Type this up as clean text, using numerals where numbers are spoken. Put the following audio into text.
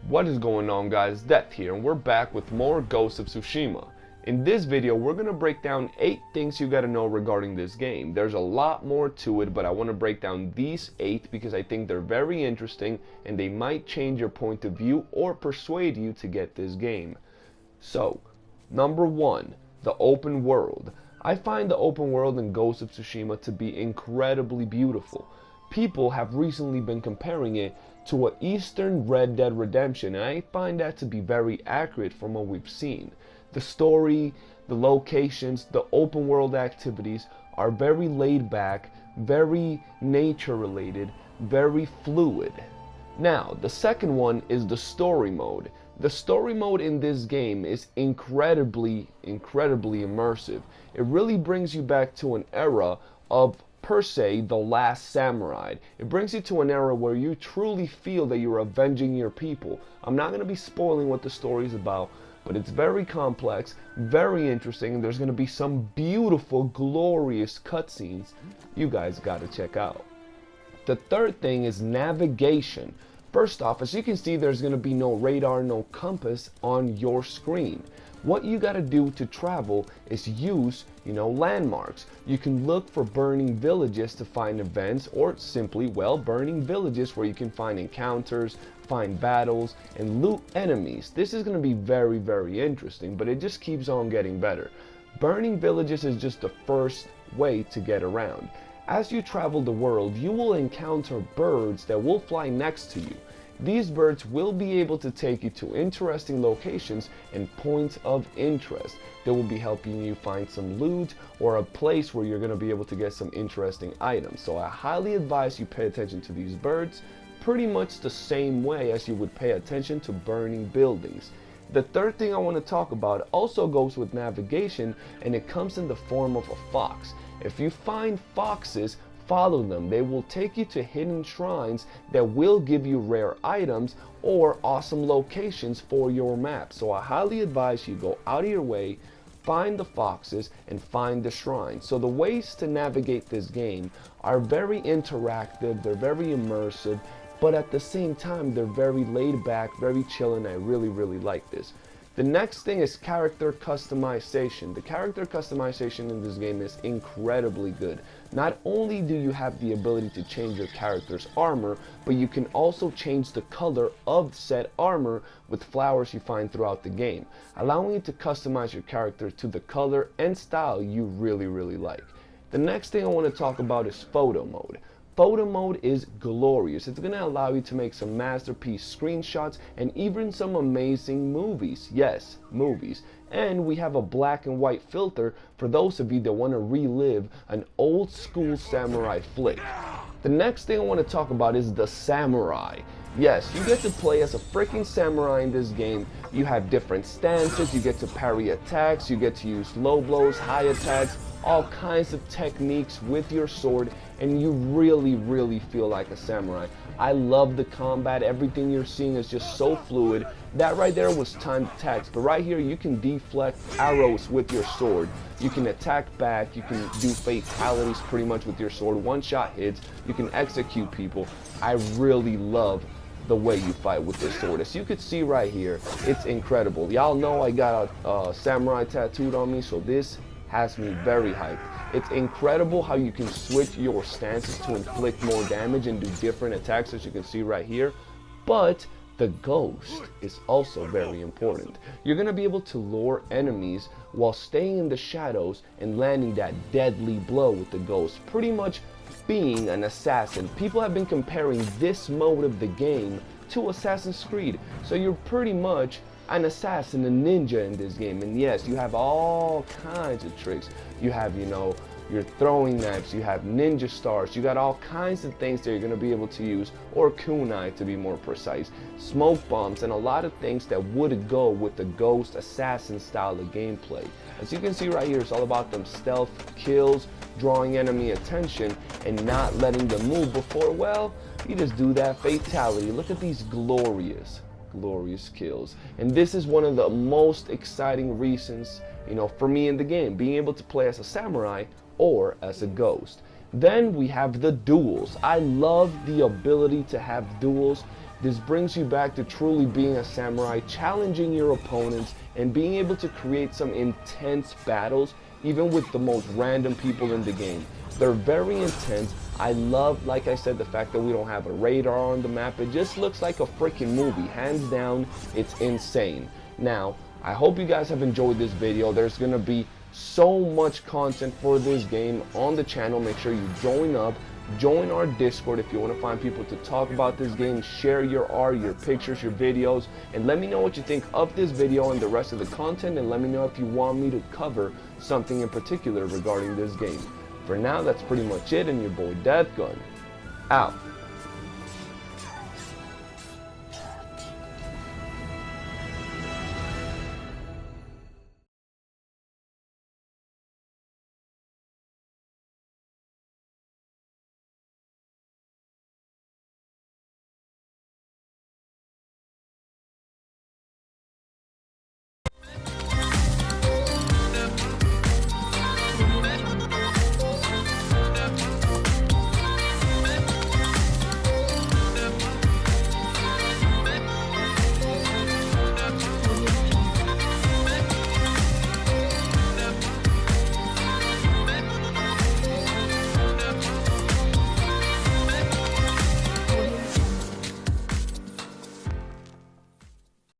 What is going on, guys? Death here, and we're back with more Ghost of Tsushima. In this video, we're going to break down 8 things you got to know regarding this game. There's a lot more to it, but I want to break down these 8 because I think they're very interesting and they might change your point of view or persuade you to get this game. So, number 1, the open world. I find the open world in Ghost of Tsushima to be incredibly beautiful. People have recently been comparing it to an Eastern Red Dead Redemption, and I find that to be very accurate from what we've seen. The story, the locations, the open world activities are very laid back, very nature related, very fluid. Now, the second one is the story mode. The story mode in this game is incredibly immersive. It really brings you back to an era of, per se, the last samurai. It brings you to an era where you truly feel that you're avenging your people. I'm not going to be spoiling what the story is about, but it's very complex, very interesting, and there's going to be some beautiful, glorious cutscenes you guys got to check out. The third thing is navigation. First off, as you can see, there's going to be no radar, no compass on your screen. What you got to do to travel is use, landmarks. You can look for burning villages to find events, or simply, burning villages where you can find encounters, find battles, and loot enemies. This is going to be very interesting, but it just keeps on getting better. Burning villages is just the first way to get around. As you travel the world, you will encounter birds that will fly next to you. These birds will be able to take you to interesting locations and points of interest. They will be helping you find some loot or a place where you're going to be able to get some interesting items. So I highly advise you pay attention to these birds pretty much the same way as you would pay attention to burning buildings. The third thing I want to talk about also goes with navigation, and it comes in the form of a fox. If you find foxes, follow them. They will take you to hidden shrines that will give you rare items or awesome locations for your map. So I highly advise you go out of your way, find the foxes, and find the shrines. So the ways to navigate this game are very interactive, they're very immersive, but at the same time they're very laid back, very chill, and I really like this. The next thing is character customization. The character customization in this game is incredibly good. Not only do you have the ability to change your character's armor, but you can also change the color of said armor with flowers you find throughout the game, allowing you to customize your character to the color and style you really like. The next thing I want to talk about is photo mode. Photo mode is glorious. It's going to allow you to make some masterpiece screenshots and even some amazing movies. Yes, movies. And we have a black and white filter for those of you that want to relive an old school samurai flick. The next thing I want to talk about is the samurai. Yes, you get to play as a freaking samurai in this game. You have different stances, you get to parry attacks, you get to use low blows, high attacks, all kinds of techniques with your sword, and you really feel like a samurai. I love the combat. Everything you're seeing is just so fluid. That right there was timed attacks, but right here you can deflect arrows with your sword. You can attack back, you can do fatalities pretty much with your sword, one-shot hits, you can execute people. I really love the way you fight with this sword. As you can see right here, it's incredible. Y'all know I got a samurai tattooed on me, so this has me very hyped. It's incredible how you can switch your stances to inflict more damage and do different attacks, as you can see right here. But the ghost is also very important. You're going to be able to lure enemies while staying in the shadows and landing that deadly blow with the ghost, pretty much being an assassin. People have been comparing this mode of the game to Assassin's Creed. So you're pretty much an assassin, a ninja in this game. And yes, you have all kinds of tricks. You have, your throwing knives, you have ninja stars, you got all kinds of things that you're going to be able to use, or kunai to be more precise, smoke bombs, and a lot of things that would go with the ghost assassin style of gameplay. As you can see right here, it's all about them stealth kills, drawing enemy attention, and not letting them move before, you just do that fatality. Look at these glorious kills. And this is one of the most exciting reasons, for me in the game, being able to play as a samurai or as a ghost. Then we have the duels. I love the ability to have duels. This brings you back to truly being a samurai, challenging your opponents, and being able to create some intense battles, even with the most random people in the game. They're very intense. I love, like I said, the fact that we don't have a radar on the map. It just looks like a freaking movie. Hands down, it's insane. Now, I hope you guys have enjoyed this video. There's going to be so much content for this game on the channel. Make sure you join up. Join our Discord if you want to find people to talk about this game. Share your art, your pictures, your videos, and let me know what you think of this video and the rest of the content, and let me know if you want me to cover something in particular regarding this game. For now, that's pretty much it, and your boy Deathgun out.